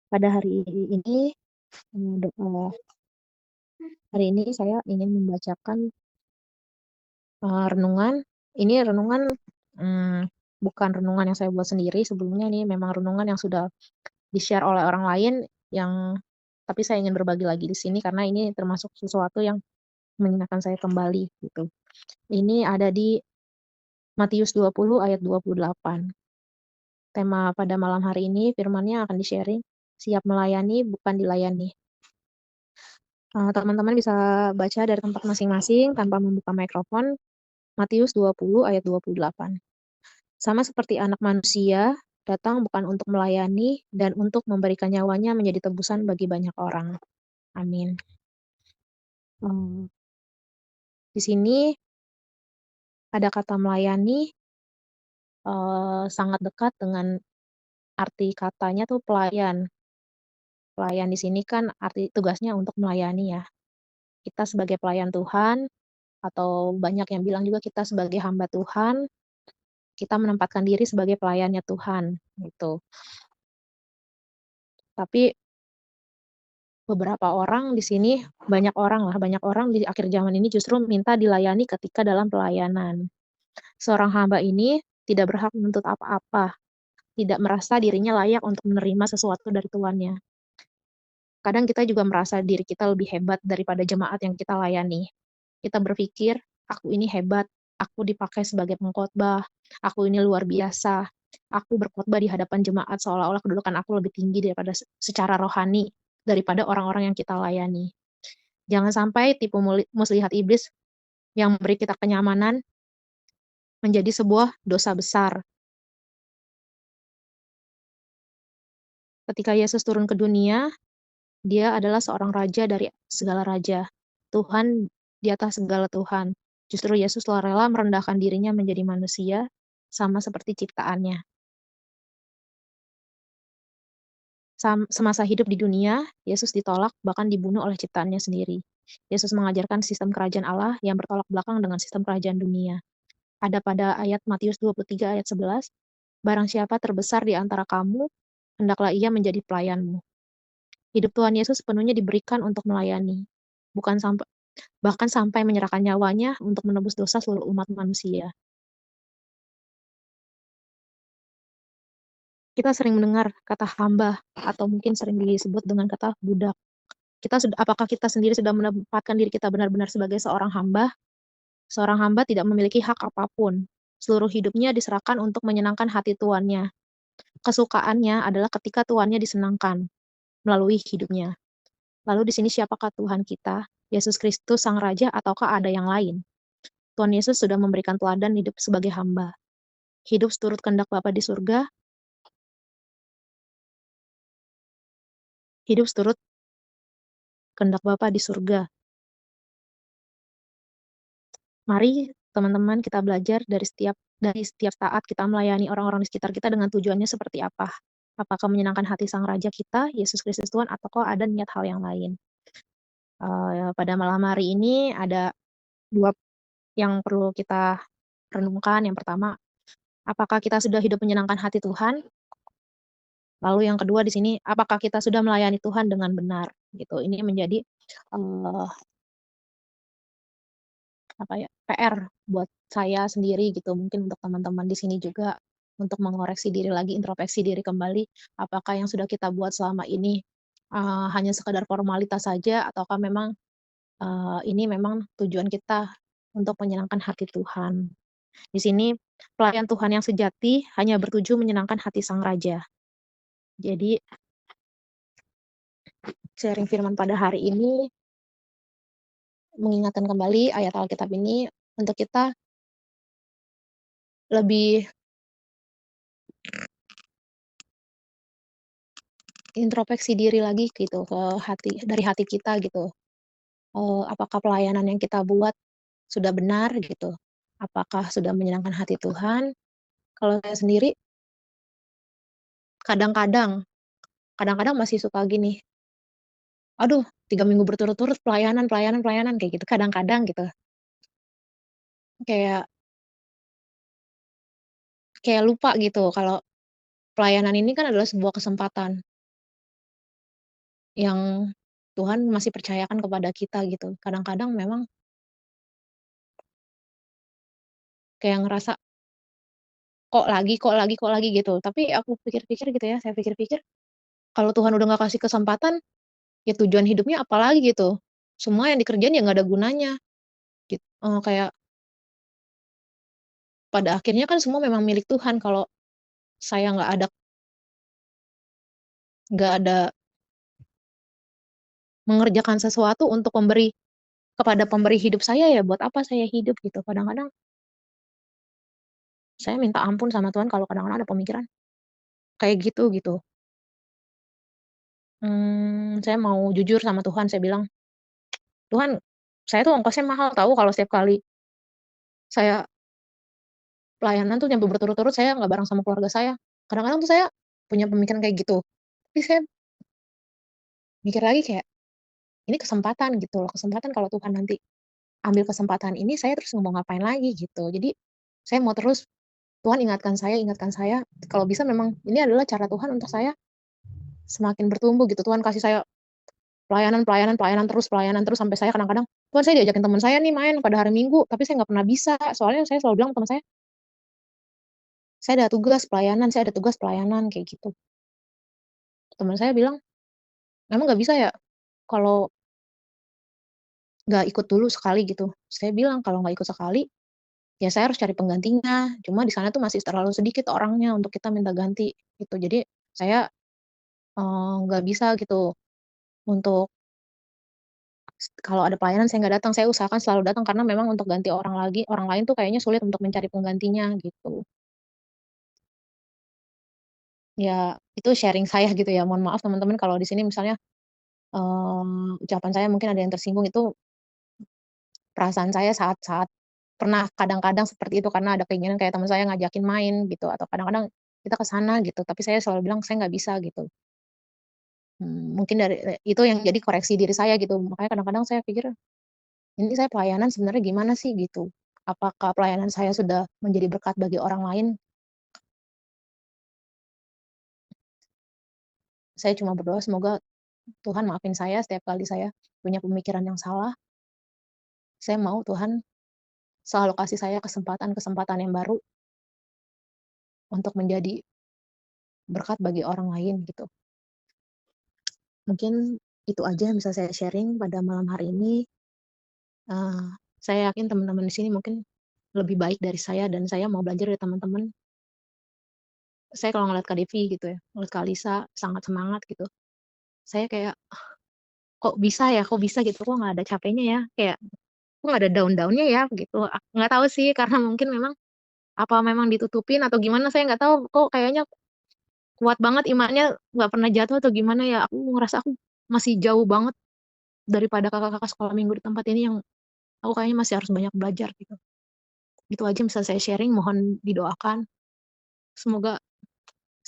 Pada ini, mmm, de eee, hari ini saya ingin membacakan, renungan. Ini renungan, mmm, bukan renungan yang saya buat sendiri sebelumnya, ini memang renungan yang sudah di-share oleh orang lain yang tapi saya ingin berbagi lagi di sini karena ini termasuk sesuatu yang mengingatkan saya kembali gitu. Ini ada di Matius 20 ayat 28. Tema pada malam hari ini firman-Nya akan di-sharing, "Siap melayani bukan dilayani." Teman-teman bisa baca dari tempat masing-masing tanpa membuka mikrofon, Matius 20 ayat 28. "Sama seperti Anak Manusia, datang bukan untuk melayani dan untuk memberikan nyawanya menjadi tebusan bagi banyak orang." Amin. Di sini ada kata melayani, sangat dekat dengan arti katanya tuh pelayan. Pelayan di sini kan arti tugasnya untuk melayani ya. Kita sebagai pelayan Tuhan, atau banyak yang bilang juga kita sebagai hamba Tuhan, kita menempatkan diri sebagai pelayannya Tuhan, gitu. Tapi beberapa orang di sini, banyak orang di akhir zaman ini justru minta dilayani ketika dalam pelayanan. Seorang hamba ini tidak berhak menuntut apa-apa, tidak merasa dirinya layak untuk menerima sesuatu dari tuannya. Kadang kita juga merasa diri kita lebih hebat daripada jemaat yang kita layani. Kita berpikir, "Aku ini hebat, aku dipakai sebagai pengkhotbah, aku ini luar biasa, aku berkhotbah di hadapan jemaat seolah-olah kedudukan aku lebih tinggi daripada secara rohani, daripada orang-orang yang kita layani." Jangan sampai tipu muslihat iblis yang memberi kita kenyamanan menjadi sebuah dosa besar. Ketika Yesus turun ke dunia, Dia adalah seorang raja dari segala raja, Tuhan di atas segala Tuhan. Justru Yesus rela merendahkan dirinya menjadi manusia, sama seperti ciptaannya. Semasa hidup di dunia, Yesus ditolak bahkan dibunuh oleh ciptaannya sendiri. Yesus mengajarkan sistem kerajaan Allah yang bertolak belakang dengan sistem kerajaan dunia. Ada pada ayat Matius 23 ayat 11, "Barang siapa terbesar di antara kamu, hendaklah ia menjadi pelayanmu." Hidup Tuhan Yesus sepenuhnya diberikan untuk melayani, bukan bahkan sampai menyerahkan nyawanya untuk menebus dosa seluruh umat manusia. Kita sering mendengar kata hamba atau mungkin sering disebut dengan kata budak. Apakah kita sendiri sudah menempatkan diri kita benar-benar sebagai seorang hamba? Seorang hamba tidak memiliki hak apapun. Seluruh hidupnya diserahkan untuk menyenangkan hati tuannya. Kesukaannya adalah ketika tuannya disenangkan melalui hidupnya. Lalu di sini siapakah Tuhan kita? Yesus Kristus Sang Raja ataukah ada yang lain? Tuhan Yesus sudah memberikan teladan hidup sebagai hamba. Hidup seturut kehendak Bapa di surga, hidup seturut kehendak Bapa di surga. Mari teman-teman kita belajar dari setiap saat kita melayani orang-orang di sekitar kita dengan tujuannya seperti apa. Apakah menyenangkan hati Sang Raja kita, Yesus Kristus Tuhan, ataukah ada niat hal yang lain. Pada malam hari ini ada 2 yang perlu kita renungkan. Yang pertama, apakah kita sudah hidup menyenangkan hati Tuhan? Lalu yang kedua di sini, apakah kita sudah melayani Tuhan dengan benar? Gitu. Ini menjadi, eee, PR buat saya sendiri gitu, mungkin untuk teman-teman di sini juga, untuk mengoreksi diri lagi, introspeksi diri kembali, apakah yang sudah kita buat selama ini, hanya sekedar formalitas saja ataukah memang, ini memang tujuan kita untuk menyenangkan hati Tuhan. Di sini pelayan Tuhan yang sejati hanya bertuju menyenangkan hati Sang Raja. Jadi sharing firman pada hari ini mengingatkan kembali ayat Alkitab ini untuk kita lebih introspeksi diri lagi gitu ke dari hati kita gitu. Apakah pelayanan yang kita buat sudah benar gitu? Apakah sudah menyenangkan hati Tuhan? Kalau saya sendiri kadang-kadang kadang-kadang masih suka gini, "Aduh 3 minggu berturut-turut pelayanan pelayanan pelayanan," kayak gitu, kadang-kadang gitu. Kayak kayak lupa gitu kalau pelayanan ini kan adalah sebuah kesempatan. yang Tuhan masih percayakan kepada kita gitu. Kadang-kadang memang kayak ngerasa, kok lagi gitu. Tapi aku pikir-pikir gitu ya, saya pikir-pikir, kalau Tuhan udah nggak kasih kesempatan, ya tujuan hidupnya apalagi gitu. Semua yang dikerjain ya nggak ada gunanya, kayak pada akhirnya kan semua memang milik Tuhan. Kalau saya nggak ada mengerjakan sesuatu untuk kepada pemberi hidup saya, ya buat apa saya hidup gitu. Kadang-kadang saya minta ampun sama Tuhan kalau kadang-kadang ada pemikiran kayak gitu gitu. Saya mau jujur sama Tuhan, saya bilang, "Tuhan, saya tuh ongkosnya mahal tahu kalau setiap kali saya pelayanan tuh nyampe berturut-turut saya nggak bareng sama keluarga saya." Kadang-kadang tuh saya punya pemikiran kayak gitu. Tapi saya mikir lagi kayak, ini kesempatan gitu loh, kesempatan kalau Tuhan nanti ambil kesempatan ini, saya terus mau ngapain lagi gitu. Jadi saya mau terus, Tuhan ingatkan saya, kalau bisa memang ini adalah cara Tuhan untuk saya semakin bertumbuh gitu. Tuhan kasih saya pelayanan pelayanan pelayanan terus sampai saya kadang-kadang, Tuhan, saya diajakin teman saya nih main pada hari Minggu, tapi saya nggak pernah bisa. Soalnya saya selalu bilang ke teman saya ada tugas pelayanan kayak gitu. Teman saya bilang, "Emang nggak bisa ya kalau nggak ikut dulu sekali gitu?" Saya bilang, "Kalau nggak ikut sekali, ya saya harus cari penggantinya. Cuma di sana tuh masih terlalu sedikit orangnya untuk kita minta ganti gitu. Jadi saya nggak bisa gitu untuk kalau ada pelayanan saya nggak datang, saya usahakan selalu datang karena memang untuk ganti orang lain tuh kayaknya sulit untuk mencari penggantinya gitu." Ya itu sharing saya gitu ya, mohon maaf teman-teman kalau di sini misalnya, ucapan saya mungkin ada yang tersinggung, itu perasaan saya saat pernah kadang-kadang seperti itu karena ada keinginan kayak teman saya ngajakin main gitu atau kadang-kadang kita ke sana gitu, tapi saya selalu bilang, "Saya nggak bisa," gitu. Mungkin itu yang jadi koreksi diri saya gitu, makanya kadang-kadang saya pikir, ini saya pelayanan sebenarnya gimana sih gitu? Apakah pelayanan saya sudah menjadi berkat bagi orang lain? Saya cuma berdoa semoga Tuhan maafin saya setiap kali saya punya pemikiran yang salah. Saya mau Tuhan selalu kasih saya kesempatan-kesempatan yang baru untuk menjadi berkat bagi orang lain gitu. Mungkin itu aja yang bisa saya sharing pada malam hari ini. Saya yakin teman-teman di sini mungkin lebih baik dari saya dan saya mau belajar dari teman-teman. Saya kalau ngeliat Kak Devi gitu ya, ngeliat Kak Lisa sangat semangat gitu. Saya kayak, kok bisa gitu, kok nggak ada capeknya ya, kayak kok nggak ada down-down-nya ya gitu. Nggak tahu sih karena mungkin memang apa memang ditutupin atau gimana saya nggak tahu, kok kayaknya kuat banget imannya, nggak pernah jatuh atau gimana ya. Aku ngerasa aku masih jauh banget daripada kakak-kakak sekolah minggu di tempat ini yang aku kayaknya masih harus banyak belajar gitu. Itu aja yang bisa saya sharing, mohon didoakan. Semoga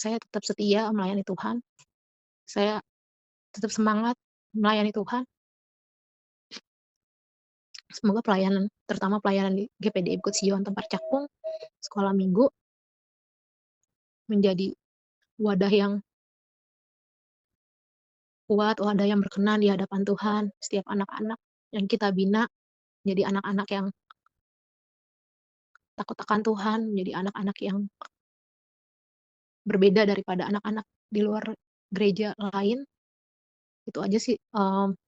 saya tetap setia melayani Tuhan, saya tetap semangat melayani Tuhan. Semoga pelayanan, terutama pelayanan di GPD Bukit Sion tempat Cakung, sekolah minggu, menjadi wadah yang kuat, wadah yang berkenan di hadapan Tuhan. Setiap anak-anak yang kita bina, jadi anak-anak yang takut akan Tuhan, menjadi anak-anak yang berbeda daripada anak-anak di luar gereja lain. Itu aja sih,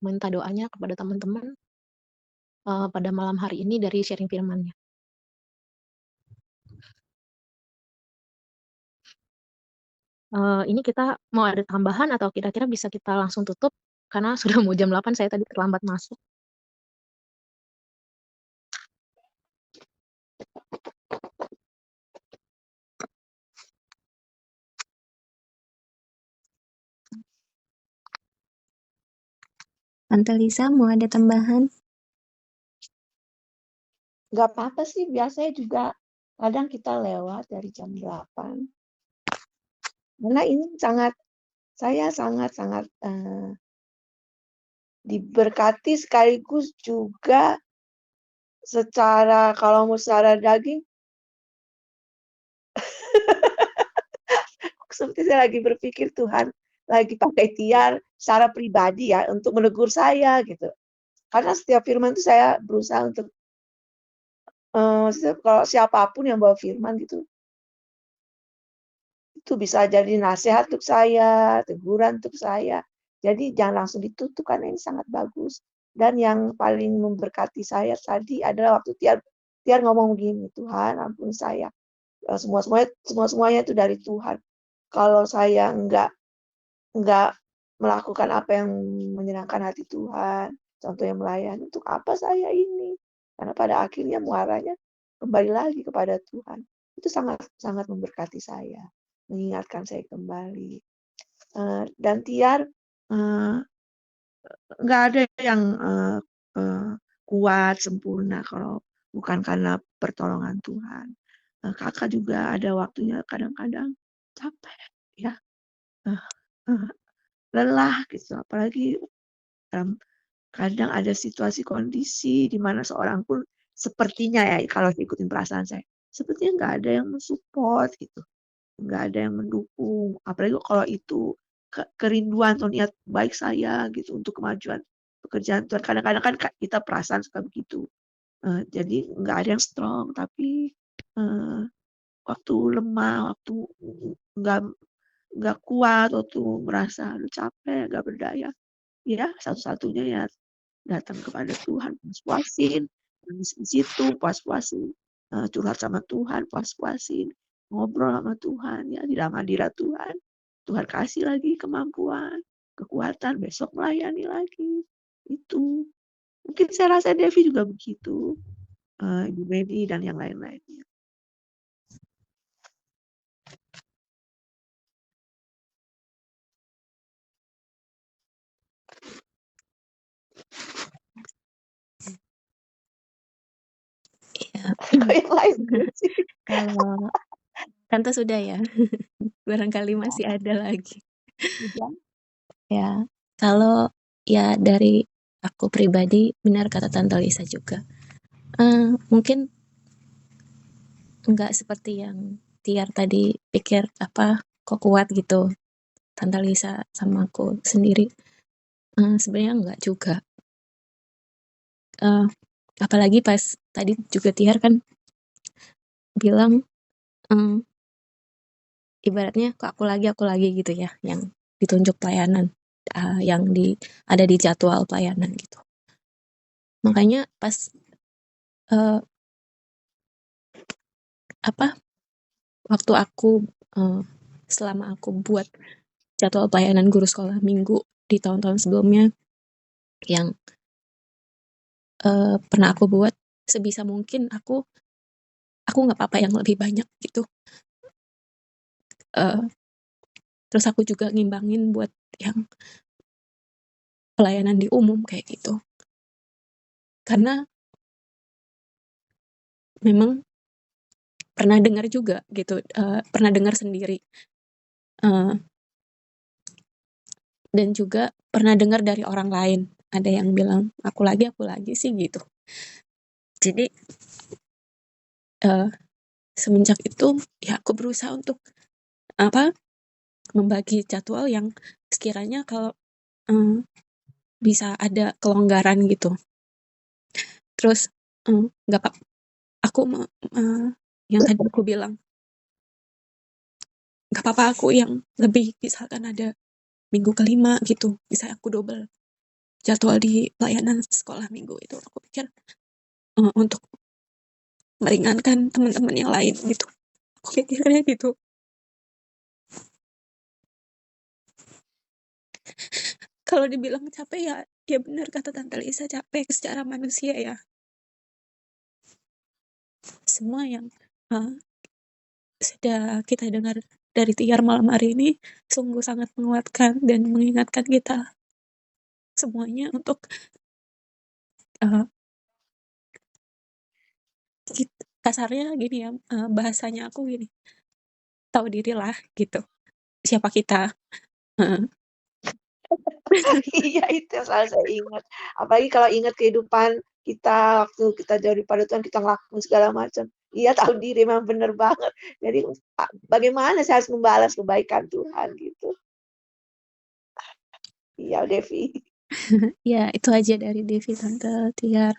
minta doanya kepada teman-teman, pada malam hari ini dari sharing firman-Nya. Ini kita mau ada tambahan atau kira-kira bisa kita langsung tutup? Karena sudah mau jam 8 saya tadi terlambat masuk. Tante Lisa mau ada tambahan? Nggak apa-apa sih, biasanya juga kadang kita lewat dari jam 8. Karena ini saya sangat-sangat diberkati sekaligus juga kalau mau secara daging, seperti saya lagi berpikir, Tuhan, lagi pakai tiar secara pribadi ya untuk menegur saya gitu. Karena setiap firman itu saya berusaha untuk kalau siapapun yang bawa firman gitu, itu bisa jadi nasihat untuk saya, teguran untuk saya. Jadi jangan langsung ditutup karena ini sangat bagus. Dan yang paling memberkati saya tadi adalah waktu Tiar Tiar ngomong gini, "Tuhan ampuni saya, semua-semuanya itu dari Tuhan. Kalau saya enggak melakukan apa yang menyenangkan hati Tuhan, contohnya melayani, untuk apa saya ini?" Karena pada akhirnya muaranya kembali lagi kepada Tuhan. Itu sangat sangat memberkati saya, mengingatkan saya kembali. Dan Tiar, eee, nggak ada yang, kuat, sempurna kalau bukan karena pertolongan Tuhan. Kakak juga ada waktunya kadang-kadang capek ya, eh, eh, lelah gitu, apalagi dalam kadang ada situasi kondisi di mana seorang pun sepertinya ya kalau ikutin perasaan saya, sepertinya nggak ada yang mensupport gitu, nggak ada yang mendukung, apalagi kalau itu kerinduan atau niat baik saya gitu untuk kemajuan pekerjaan Tuhan. Kadang-kadang kan kita perasaan suka begitu, jadi nggak ada yang strong, tapi, eee, waktu lemah, waktu nggak nggak kuat, waktu merasa aduh capek, nggak berdaya, ya satu-satunya ya datang kepada Tuhan, puas-puasin, nangis di situ, puas-puasin, curhat sama Tuhan, puas-puasin, ngobrol sama Tuhan, ya di dalam hadirat Tuhan. Tuhan kasih lagi kemampuan, kekuatan, besok melayani lagi. Itu. Mungkin saya rasa Devi juga begitu, Ibu Medi dan yang lain-lainnya. Ya, Kalau yang lain sih. kalau Tante sudah ya, barangkali masih ada lagi. Sudah. Ya, kalau ya dari aku pribadi, benar kata Tante Lisa juga. Mungkin nggak seperti yang Tiar tadi pikir apa kok kuat gitu, Tante Lisa sama aku sendiri. Sebenarnya nggak juga. Apalagi pas tadi juga Tiar kan bilang ibaratnya kok aku lagi gitu ya, yang ditunjuk pelayanan, yang ada di jadwal pelayanan gitu. Makanya pas waktu aku selama aku buat jadwal pelayanan guru sekolah minggu di tahun-tahun sebelumnya yang pernah aku buat, sebisa mungkin aku nggak apa-apa yang lebih banyak gitu. Terus aku juga ngimbangin buat yang pelayanan di umum kayak gitu. Karena memang pernah dengar juga gitu, pernah dengar sendiri, dan juga pernah dengar dari orang lain, ada yang bilang aku lagi sih gitu. Jadi semenjak itu ya aku berusaha untuk membagi jadwal yang sekiranya kalau bisa ada kelonggaran gitu. Terus nggak apa, aku yang tadi aku bilang nggak apa-apa aku yang lebih, misalkan ada minggu kelima gitu, bisa aku double jadwal di pelayanan sekolah minggu itu. Aku pikir untuk meringankan teman-teman yang lain gitu. Aku pikirnya gitu. Kalau dibilang capek ya benar kata Tante Lisa, capek secara manusia ya. Semua yang sudah kita dengar dari Tiar malam hari ini sungguh sangat menguatkan dan mengingatkan kita semuanya untuk kasarnya gini ya, bahasanya aku gini, tahu dirilah gitu, siapa kita. Iya, itu yang selalu saya ingat. Apalagi kalau ingat kehidupan kita waktu kita jauh daripada Tuhan, kita ngelakuin segala macam. Iya, tahu diri memang benar banget. Jadi bagaimana saya harus membalas kebaikan Tuhan gitu. Iya, Devi. Ya, itu aja dari Devi, Tante Tiar.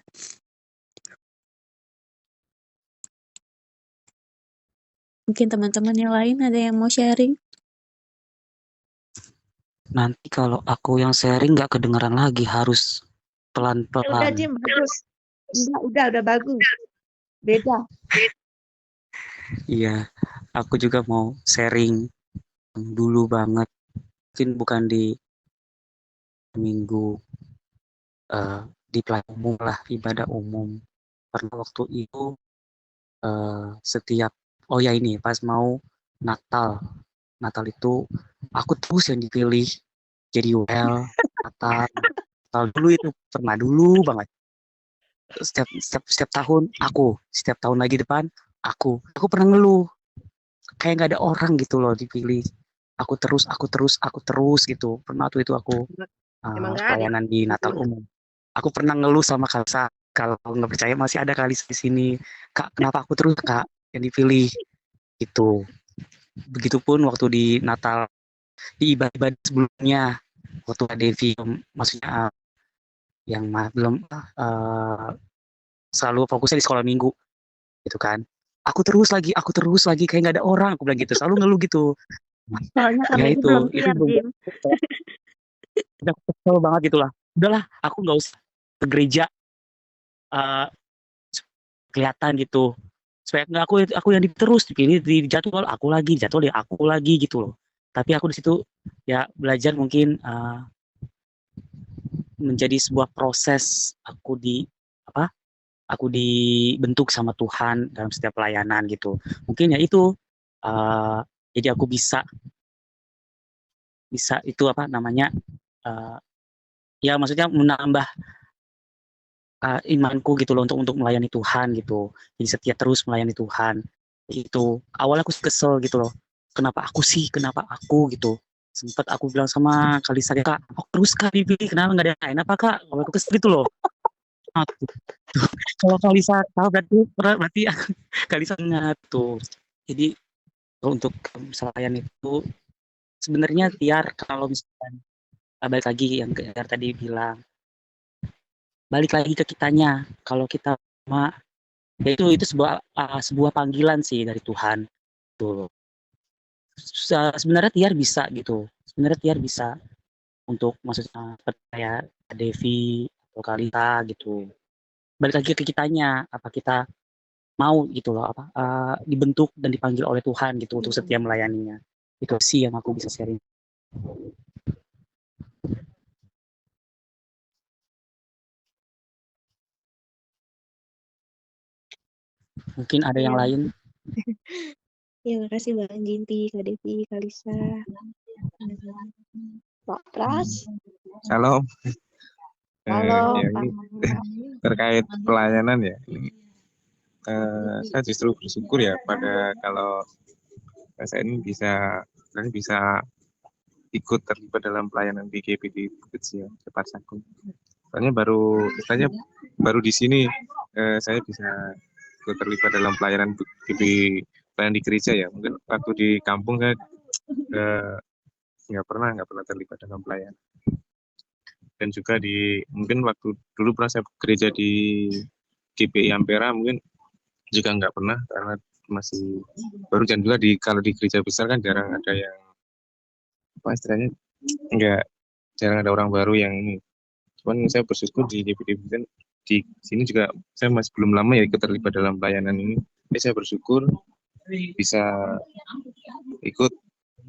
Mungkin teman-teman yang lain ada yang mau sharing? Nanti kalau aku yang sharing nggak kedengeran lagi, harus Udah, pelan-pelan. Jim, bagus. Udah bagus. Beda. Iya, aku juga mau sharing dulu banget. Mungkin bukan di minggu di pelayanan umum lah, ibadah umum. Karena waktu itu setiap ini pas mau Natal itu aku terus yang dipilih jadi Natal Natal dulu itu pernah dulu banget. Setiap tahun setiap tahun lagi depan aku pernah ngeluh kayak nggak ada orang gitu loh dipilih. Aku terus gitu. Pernah tuh itu aku Emang nggak ada. pelayanan di Natal umum. Aku pernah ngeluh sama Kalsa. Kalau nggak percaya masih ada kali di sini. Kak, kenapa aku terus Kak yang dipilih gitu. Begitupun waktu di Natal di ibadah sebelumnya waktu Devi maksudnya yang belum selalu fokusnya di sekolah minggu gitu kan. Aku terus lagi kayak nggak ada orang aku bilang gitu. Selalu ngeluh gitu. Soalnya Ya kami belum itu siap, Jim. udah kesel banget gitulah. Udahlah, aku nggak usah ke gereja uh, kelihatan gitu. Supaya nggak aku yang terus dipilih di jadwal aku lagi, jadwal ya aku lagi gitu loh. Tapi aku di situ ya belajar mungkin menjadi sebuah proses apa? Aku dibentuk sama Tuhan dalam setiap pelayanan gitu. Mungkin ya itu uh, jadi aku bisa bisa itu apa namanya uh, ya maksudnya menambah imanku gitu loh untuk melayani Tuhan gitu. Jadi setia terus melayani Tuhan. Itu awalnya aku kesel gitu loh. Kenapa aku gitu. Sempat aku bilang sama Kalisa, Kak, aku terus Kak dipilih, kenapa nggak ada yang lain apa Kak? Kalau aku kesel gitu loh. Nah, kalau Kalisa tahu berarti Kalisa ingat tuh. Jadi untuk misalnya itu sebenarnya Tiar kalau misalkan balik lagi yang Tiar tadi bilang, balik lagi ke kitanya. Kalau kita ya itu sebuah panggilan sih dari Tuhan tuh. Sebenarnya Tiar bisa gitu. Sebenarnya Tiar bisa untuk maksudnya percaya Devi atau Kalita gitu. Balik lagi ke kitanya, apa kita mau gitu loh apa dibentuk dan dipanggil oleh Tuhan gitu untuk setia melayaninya. Itu sih yang aku bisa sharing. Mungkin ada yang lain. Ya, makasih Bang Ginti, Kak Devi, Kak Lisa. Pak Pras. Halo. Halo. Ya, ini terkait pelayanan ya. Saya justru bersyukur ya pada kalau saya ini bisa ikut terlibat dalam pelayanan di GPD Bukit Siang, Cepat Sagung. Soalnya baru di sini saya bisa ikut terlibat dalam pelayanan di gereja ya. Mungkin waktu di kampung saya nggak pernah terlibat dalam pelayanan. Dan juga mungkin waktu dulu pernah saya gereja di GPI Ampera mungkin juga nggak pernah karena masih baru, dan juga kalau di gereja besar kan jarang ada yang apa istilahnya jarang ada orang baru yang ini. Cuman saya bersyukur di GPD kan di sini juga saya masih belum lama ya ikut terlibat dalam pelayanan ini. Jadi saya bersyukur bisa ikut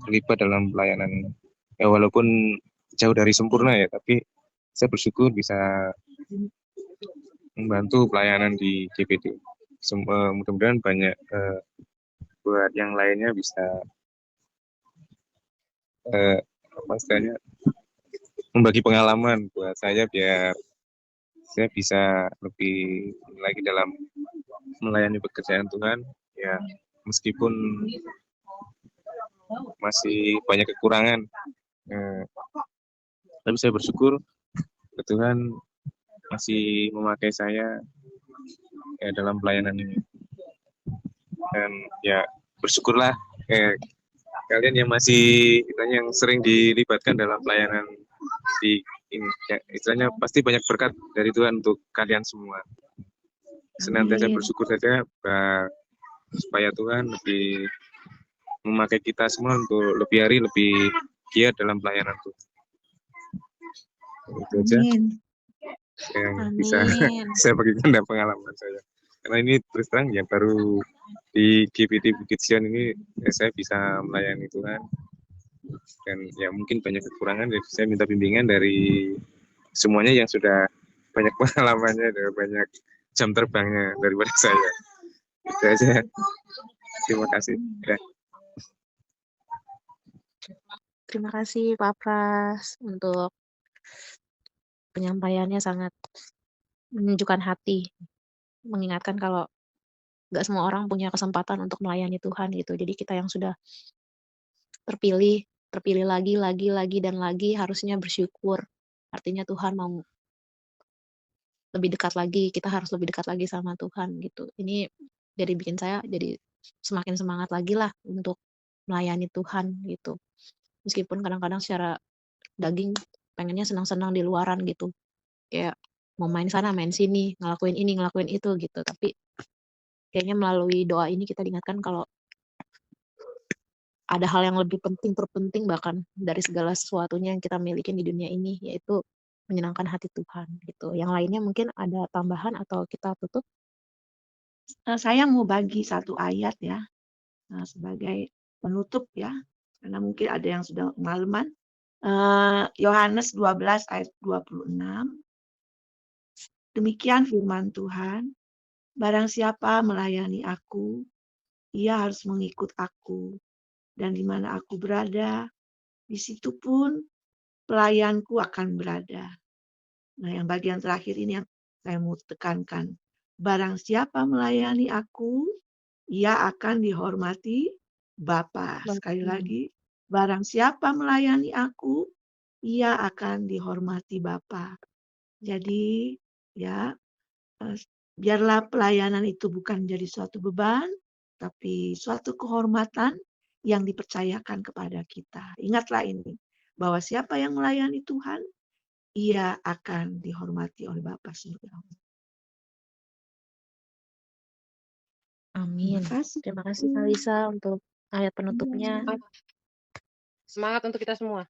terlibat dalam pelayanan ini. Ya walaupun jauh dari sempurna ya, tapi saya bersyukur bisa membantu pelayanan di GPD. Mudah-mudahan banyak buat yang lainnya bisa apa istilahnya membagi pengalaman buat saya biar saya bisa lebih lagi dalam melayani pekerjaan Tuhan ya, meskipun masih banyak kekurangan tapi saya bersyukur Tuhan masih memakai saya ya dalam pelayanan ini. Dan ya bersyukurlah kalian yang masih yang sering dilibatkan dalam pelayanan di ini ya, istilahnya pasti banyak berkat dari Tuhan untuk kalian semua. Senantiasa Amin. bersyukur saja supaya Tuhan lebih memakai kita semua untuk lebih hari lebih giat dalam pelayanan Tuhan. Itu aja Amin. yang bisa Amin. saya bagikan dari pengalaman saya. Karena ini terus terang ya baru di GPT Bukit Sion ini saya bisa melayani Tuhan. Dan ya mungkin banyak kekurangan, jadi saya minta bimbingan dari semuanya yang sudah banyak pengalamannya dan banyak jam terbangnya daripada saya. Itu aja. Terima kasih. Ya. Terima kasih Pak Pras untuk penyampaiannya sangat menunjukkan hati, mengingatkan kalau nggak semua orang punya kesempatan untuk melayani Tuhan gitu. Jadi kita yang sudah terpilih lagi dan lagi harusnya bersyukur. Artinya Tuhan mau lebih dekat lagi, kita harus lebih dekat lagi sama Tuhan gitu. Ini jadi bikin saya jadi semakin semangat lagi lah untuk melayani Tuhan gitu. Meskipun kadang-kadang secara daging pengennya senang-senang di luaran gitu. Kayak mau main sana, main sini, ngelakuin ini, ngelakuin itu gitu. Tapi kayaknya melalui doa ini kita diingatkan kalau ada hal yang lebih penting, terpenting bahkan dari segala sesuatunya yang kita miliki di dunia ini, yaitu menyenangkan hati Tuhan gitu. Yang lainnya mungkin ada tambahan atau kita tutup? Saya mau bagi satu ayat ya sebagai penutup ya, karena mungkin ada yang sudah kemalaman. Yohanes 12 ayat 26. Demikian firman Tuhan, barang siapa melayani aku, ia harus mengikut aku. Dan di mana aku berada, di situ pun pelayanku akan berada. Nah, yang bagian terakhir ini yang saya mau tekankan. Barang siapa melayani aku, ia akan dihormati Bapa. Sekali lagi, barang siapa melayani aku, ia akan dihormati Bapa. Jadi, ya, biarlah pelayanan itu bukan jadi suatu beban, tapi suatu kehormatan yang dipercayakan kepada kita. Ingatlah ini, bahwa siapa yang melayani Tuhan, ia akan dihormati oleh Bapa surga. Amin. Terima kasih. Terima kasih Kalisa untuk ayat penutupnya. Semangat untuk kita semua.